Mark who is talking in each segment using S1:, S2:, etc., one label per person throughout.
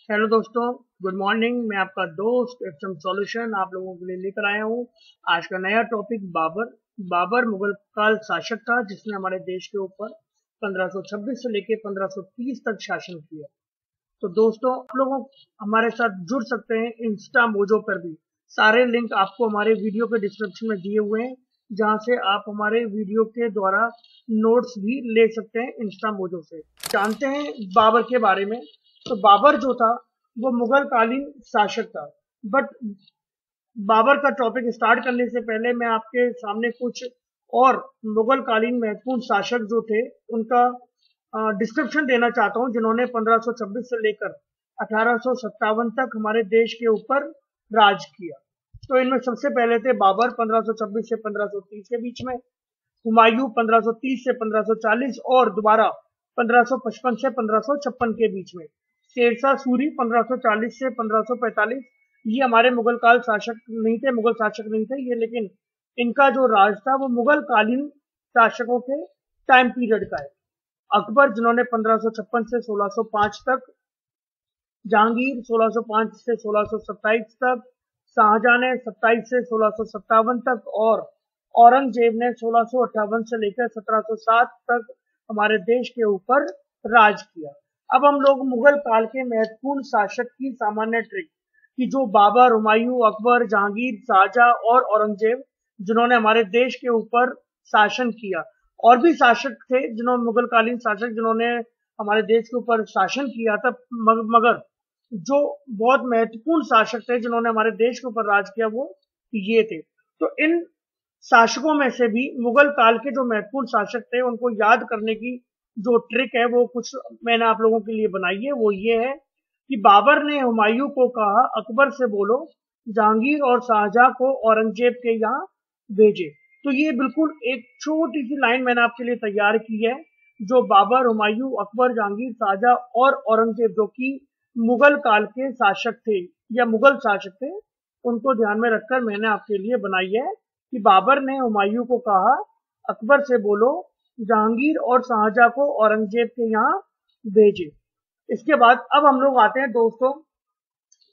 S1: Hello दोस्तों, good morning. मैं आपका दोस्त एफएम सॉल्यूशन आप लोगों के लिए लेकर आया हूँ। आज का नया टॉपिक बाबर मुगल काल शासक था जिसने हमारे देश के ऊपर 1526 से लेकर 1530 तक शासन किया। तो दोस्तों, आप लोगों हमारे साथ जुड़ सकते हैं इंस्टा मोजो पर भी। सारे लिंक आपको हमारे वीडियो के डिस्क्रिप्शन में दिए हुए हैं, जहां से आप हमारे वीडियो के द्वारा नोट्स भी ले सकते हैं इंस्टा मोजो से। जानते हैं बाबर के बारे में। तो बाबर जो था वो मुगल कालीन शासक था। बट बाबर का टॉपिक स्टार्ट करने से पहले मैं आपके सामने कुछ और मुगल कालीन महत्वपूर्ण शासक जो थे उनका डिस्क्रिप्शन देना चाहता हूं, जिन्होंने 1526 से लेकर 1857 तक हमारे देश के ऊपर राज किया। तो इनमें सबसे पहले थे बाबर 1526 से 1530 के बीच में, हुमायूं 1530 से 1540 और दोबारा 1555 से 1556 के बीच में, शेरशाह सूरी 1540 से 1545। ये हमारे मुगल काल शासक नहीं थे, मुगल शासक नहीं थे ये, लेकिन इनका जो राज था वो मुगल कालीन शासकों के टाइम पीरियड का है। अकबर जिन्होंने 1556 से 1605 तक, जहांगीर 1605 से 1627 तक, शाहजहां ने 27 से 1657 तक और औरंगजेब ने 1658 से लेकर 1707 तक हमारे देश के ऊपर राज किया। अब हम लोग मुगल काल के महत्वपूर्ण शासक की सामान्य ट्रिक कि जो बाबर, हुमायूं, अकबर, जहांगीर, शाहजहां और औरंगजेब जिन्होंने हमारे देश के ऊपर शासन किया। और भी शासक थे जिन्होंने मुगल कालीन शासक जिन्होंने हमारे देश के ऊपर शासन किया था, मगर जो बहुत महत्वपूर्ण शासक थे जिन्होंने हमारे देश के ऊपर राज किया वो ये थे। तो इन शासकों में से भी मुगल काल के जो महत्वपूर्ण शासक थे उनको याद करने की जो ट्रिक है वो कुछ मैंने आप लोगों के लिए बनाई है। वो ये है कि बाबर ने हुमायूं को कहा अकबर से बोलो, जहांगीर और शाहजहां को औरंगजेब के यहाँ भेजे। तो ये बिल्कुल एक छोटी सी लाइन मैंने आपके लिए तैयार की है, जो बाबर, हुमायूं, अकबर, जहांगीर, शाहजहां और औरंगजेब जो कि मुगल काल के शासक थे या मुगल शासक थे, उनको ध्यान में रखकर मैंने आपके लिए बनाई है कि बाबर ने हुमायूं को कहा अकबर से बोलो, जहांगीर और शाहजहां को औरंगजेब के यहाँ भेजे। इसके बाद अब हम लोग आते हैं दोस्तों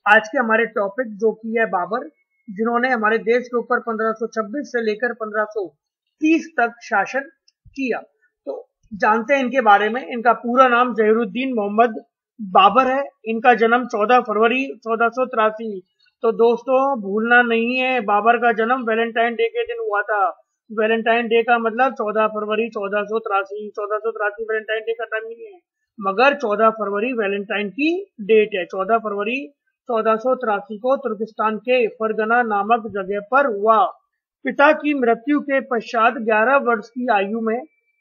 S1: आज के हमारे टॉपिक जो कि है बाबर, जिन्होंने हमारे देश के ऊपर 1526 से लेकर 1530 तक शासन किया। तो जानते हैं इनके बारे में। इनका पूरा नाम जहीरुद्दीन मोहम्मद बाबर है। इनका जन्म 14 फरवरी 1483। तो दोस्तों भूलना नहीं है, बाबर का जन्म वैलेंटाइन डे के दिन हुआ था। वैलेंटाइन डे का मतलब 14 फरवरी 1483। 1483 वैलेंटाइन डे का टाइम नहीं है, मगर 14 फरवरी वैलेंटाइन की डेट है। 14 फरवरी 1483 को तुर्किस्तान के फरगना नामक जगह पर हुआ। पिता की मृत्यु के पश्चात 11 वर्ष की आयु में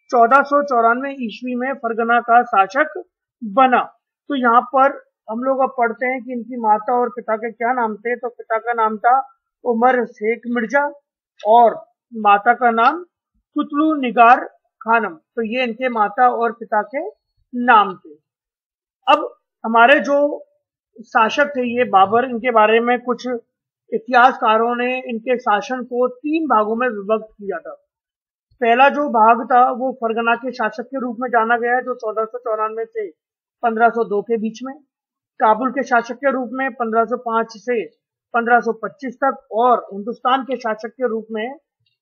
S1: 1494 ईस्वी में फरगना का शासक बना। तो यहाँ पर हम लोग अब पढ़ते हैं कि इनकी माता और पिता के क्या नाम थे। तो पिता का नाम था उमर शेख मिर्जा और माता का नाम कुतलू निगार खानम। तो ये इनके माता और पिता के नाम थे। अब हमारे जो शासक थे ये बाबर, इनके बारे में कुछ इतिहासकारों ने इनके शासन को 3 भागों में विभक्त किया था। पहला जो भाग था वो फरगना के शासक के रूप में जाना गया है, जो 1494 से 1502 के बीच में, काबुल के शासक के रूप में 1505 से 1525 तक और हिंदुस्तान के शासक के रूप में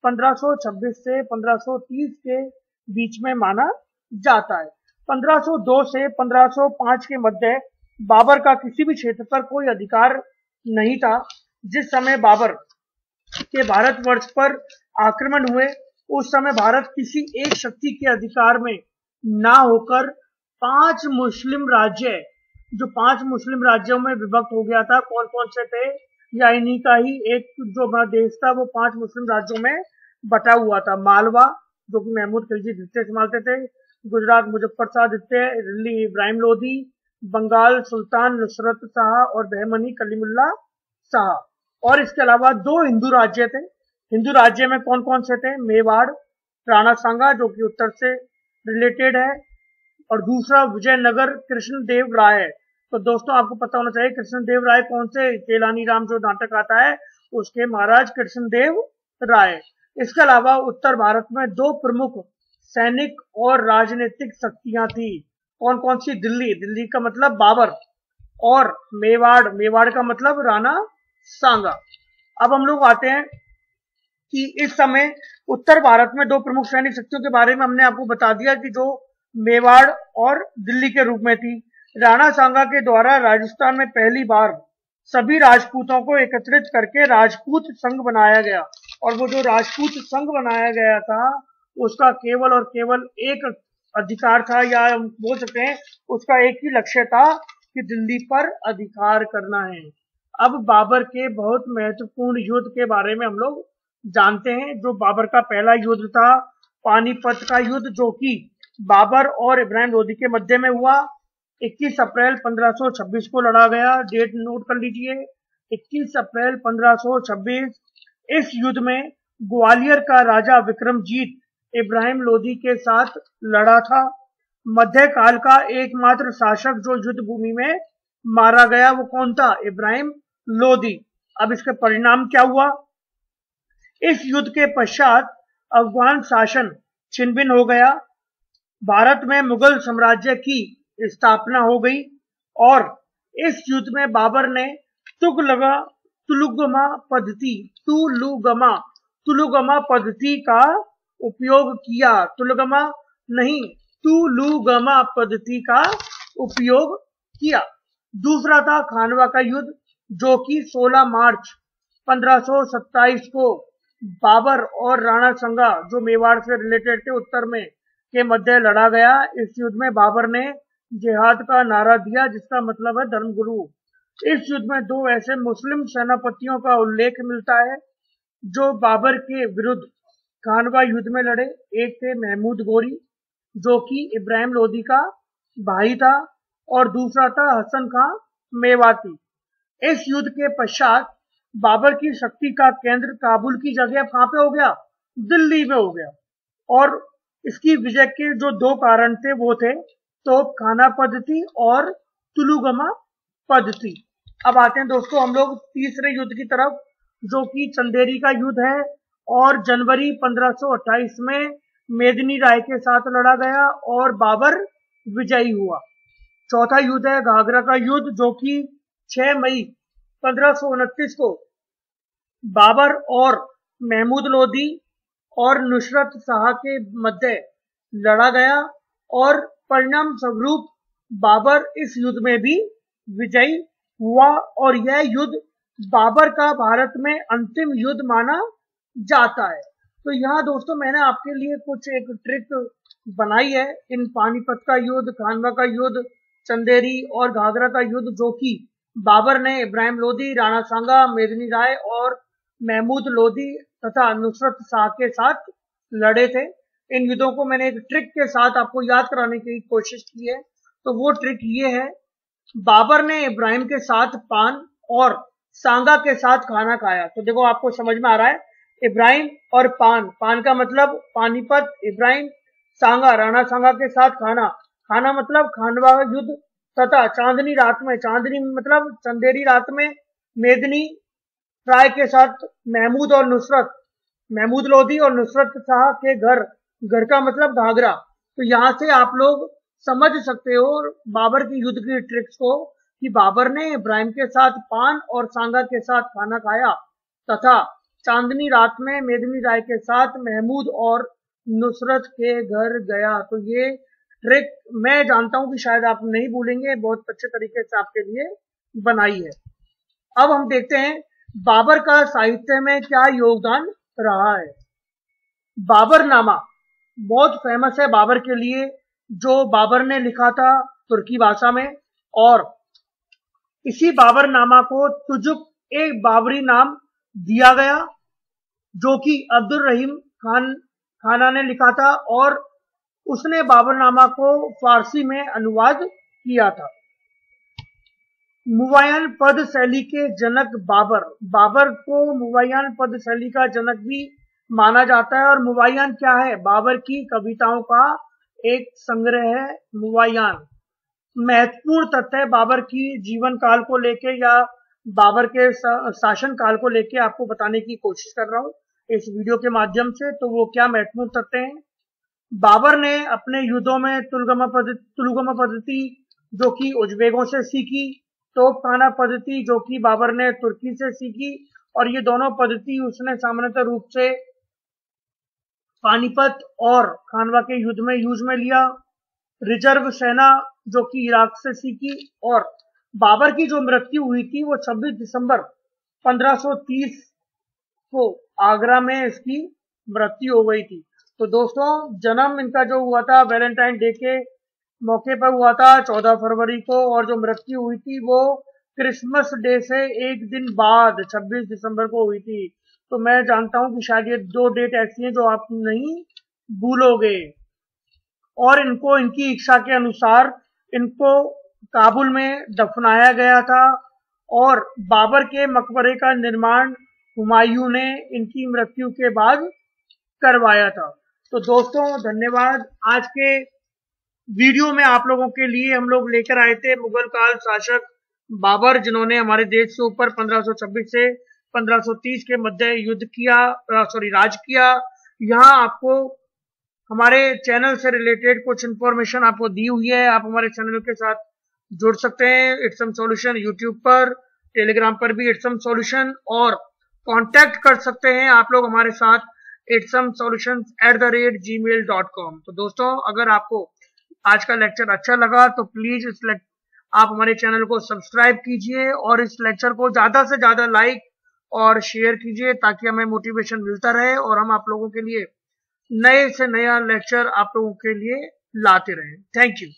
S1: 1526 से 1530 के बीच में माना जाता है। 1502 से 1505 के मध्य बाबर का किसी भी क्षेत्र पर कोई अधिकार नहीं था। जिस समय बाबर के भारतवर्ष पर आक्रमण हुए उस समय भारत किसी एक शक्ति के अधिकार में ना होकर 5 मुस्लिम राज्य, जो 5 मुस्लिम राज्यों में विभक्त हो गया था। कौन कौन से थे? या इन्हीं का ही एक जो हमारा देश था वो 5 मुस्लिम राज्यों में बटा हुआ था। मालवा जो कि महमूद खिलजी द्वितीय संभालते थे, गुजरात मुजफ्फर शाह द्वितीय, दिल्ली इब्राहिम लोधी, बंगाल सुल्तान नुसरत शाह और बहमनी कलीमुल्ला शाह। और इसके अलावा 2 हिंदू राज्य थे। हिंदू राज्य में कौन कौन से थे? मेवाड़, राणा सांगा जो कि उत्तर से रिलेटेड है, और दूसरा विजयनगर कृष्णदेव राय। तो दोस्तों आपको पता होना चाहिए कृष्णदेव राय कौन से, चेलानी राम जो नाटक आता है उसके महाराज कृष्णदेव राय। इसके अलावा उत्तर भारत में 2 प्रमुख सैनिक और राजनीतिक शक्तियां थी। कौन कौन सी? दिल्ली, दिल्ली का मतलब बाबर, और मेवाड़ का मतलब राणा सांगा। अब हम लोग आते हैं कि इस समय उत्तर भारत में दो प्रमुख सैनिक शक्तियों के बारे में हमने आपको बता दिया कि जो मेवाड़ और दिल्ली के रूप में थी। राणा सांगा के द्वारा राजस्थान में पहली बार सभी राजपूतों को एकत्रित करके राजपूत संघ बनाया गया, और वो जो राजपूत संघ बनाया गया था उसका केवल और केवल एक अधिकार था, या हम बोल सकते हैं उसका एक ही लक्ष्य था कि दिल्ली पर अधिकार करना है। अब बाबर के बहुत महत्वपूर्ण युद्ध के बारे में हम लोग जानते हैं। जो बाबर का पहला युद्ध था पानीपत का युद्ध, जो कि बाबर और इब्राहिम लोदी के मध्य में हुआ। 21 अप्रैल 1526 को लड़ा गया। डेट नोट कर लीजिए, 21 अप्रैल 1526। इस युद्ध में ग्वालियर का राजा विक्रमजीत इब्राहिम लोदी के साथ लड़ा था। मध्यकाल का एकमात्र शासक जो युद्ध भूमि में मारा गया वो कौन था? इब्राहिम लोदी। अब इसके परिणाम क्या हुआ? इस युद्ध के पश्चात अफगान शासन छिन्न-भिन्न हो गया, भारत में मुगल साम्राज्य की स्थापना हो गई, और इस युद्ध में बाबर ने तुलुगमा पद्धति का उपयोग किया। तुलुगमा नहीं, तुलुगमा पद्धति का उपयोग किया। दूसरा था खानवा का युद्ध, जो कि 16 मार्च 1527 को बाबर और राणा सांगा, जो मेवाड़ से रिलेटेड थे उत्तर में, के मध्य लड़ा गया। इस युद्ध में बाबर ने जिहाद का नारा दिया, जिसका मतलब है धर्मगुरु। इस युद्ध में दो ऐसे मुस्लिम सेनापतियों का उल्लेख मिलता है जो बाबर के विरुद्ध खानवा युद्ध में लड़े। एक थे महमूद गोरी, जो कि इब्राहिम लोदी का भाई था, और दूसरा था हसन खां मेवाती। इस युद्ध के पश्चात बाबर की शक्ति का केंद्र काबुल की जगह कहां पे हो गया? दिल्ली में हो गया। और इसकी विजय के जो दो कारण थे वो थे तोपखाना पद्धति और तुलुगमा पद्धति। अब आते हैं दोस्तों हम लोग तीसरे युद्ध की तरफ, जो कि चंदेरी का युद्ध है, और जनवरी 1528 में मेदिनी राय के साथ लड़ा गया और बाबर विजयी हुआ। चौथा युद्ध है घाघरा का युद्ध, जो कि 6 मई 1529 को बाबर और महमूद लोदी और नुसरत शाह के मध्य लड़ा गया, और परिणाम स्वरूप बाबर इस युद्ध में भी विजयी हुआ, और यह युद्ध बाबर का भारत में अंतिम युद्ध माना जाता है। तो यहाँ दोस्तों मैंने आपके लिए कुछ एक ट्रिक बनाई है इन पानीपत का युद्ध, खानवा का युद्ध, चंदेरी और घाघरा का युद्ध, जो कि बाबर ने इब्राहिम लोदी, राणा सांगा, मेदिनी राय और महमूद लोदी तथा नुसरत शाह के साथ लड़े थे। इन युद्धों को मैंने एक ट्रिक के साथ आपको याद कराने की कोशिश की है। तो वो ट्रिक ये है, बाबर ने इब्राहिम के साथ पान और सांगा के साथ खाना खाया। तो देखो आपको समझ में आ रहा है, इब्राहिम और पान का मतलब पानीपत, इब्राहिम, सांगा, राणा सांगा के साथ खाना मतलब खानवा युद्ध, तथा चांदनी रात में, चांदनी मतलब चंदेरी रात में मेदिनी राय के साथ महमूद लोदी और नुसरत शाह के घर का मतलब घाघरा। तो यहाँ से आप लोग समझ सकते हो बाबर की युद्ध की ट्रिक्स को, कि बाबर ने इब्राहिम के साथ पान और सांगा के साथ खाना खाया तथा चांदनी रात में मेदिनी राय के साथ महमूद और नुसरत के घर गया। तो ये ट्रिक मैं जानता हूं कि शायद आप नहीं भूलेंगे, बहुत अच्छे तरीके से आपके लिए बनाई है। अब हम देखते हैं बाबर का साहित्य में क्या योगदान रहा है। बाबरनामा बहुत फेमस है बाबर के लिए, जो बाबर ने लिखा था तुर्की भाषा में, और इसी बाबरनामा को तुजुक एक बाबरी नाम दिया गया, जो कि अब्दुल रहीम खाना ने लिखा था, और उसने बाबरनामा को फारसी में अनुवाद किया था। मुवायन पद शैली के जनक बाबर को मुवायन पद शैली का जनक भी माना जाता है। और मुवायन क्या है? बाबर की कविताओं का एक संग्रह है मुवायन। महत्वपूर्ण तथ्य बाबर की जीवन काल को लेके या बाबर के शासन काल को लेके आपको बताने की कोशिश कर रहा हूँ इस वीडियो के माध्यम से। तो वो क्या महत्वपूर्ण तथ्य हैं? बाबर ने अपने युद्धों में तुलुगमा पद्धति जो कि उज़्बेकों से सीखी, तोपखाना पद्धति जो कि बाबर ने तुर्की से सीखी, और ये दोनों पद्धति उसने सामान्यतः रूप से पानीपत और खानवा के युद्ध में यूज में लिया। रिजर्व सेना जो कि इराक से सीखी, और बाबर की जो मृत्यु हुई थी वो 26 दिसंबर 1530 को आगरा में इसकी मृत्यु हो गई थी। तो दोस्तों, जन्म इनका जो हुआ था वैलेंटाइन डे के मौके पर हुआ था 14 फरवरी को, और जो मृत्यु हुई थी वो क्रिसमस डे से एक दिन बाद 26 दिसंबर को हुई थी। तो मैं जानता हूं कि शायद ये दो डेट ऐसी हैं जो आप नहीं भूलोगे। और इनको इनकी इच्छा के अनुसार इनको काबुल में दफनाया गया था, और बाबर के मकबरे का निर्माण हुमायूं ने इनकी मृत्यु के बाद करवाया था। तो दोस्तों, धन्यवाद। आज के वीडियो में आप लोगों के लिए हम लोग लेकर आए थे मुगल काल शासक बाबर, जिन्होंने हमारे देश के ऊपर 1526 से 1530 के मध्य युद्ध किया, राज किया। यहाँ आपको हमारे चैनल से रिलेटेड कुछ इंफॉर्मेशन आपको दी हुई है। आप हमारे चैनल के साथ जुड़ सकते हैं इट्स सम सॉल्यूशन यूट्यूब पर, टेलीग्राम पर भी इट्स सम सॉल्यूशन, और कांटेक्ट कर सकते हैं आप लोग हमारे साथ itsomesolutions@gmail.com। तो दोस्तों, अगर आपको आज का लेक्चर अच्छा लगा तो प्लीज आप हमारे चैनल को सब्सक्राइब कीजिए, और इस लेक्चर को ज्यादा से ज्यादा लाइक और शेयर कीजिए, ताकि हमें मोटिवेशन मिलता रहे और हम आप लोगों के लिए नए से नया लेक्चर आप लोगों के लिए लाते रहें। Thank you.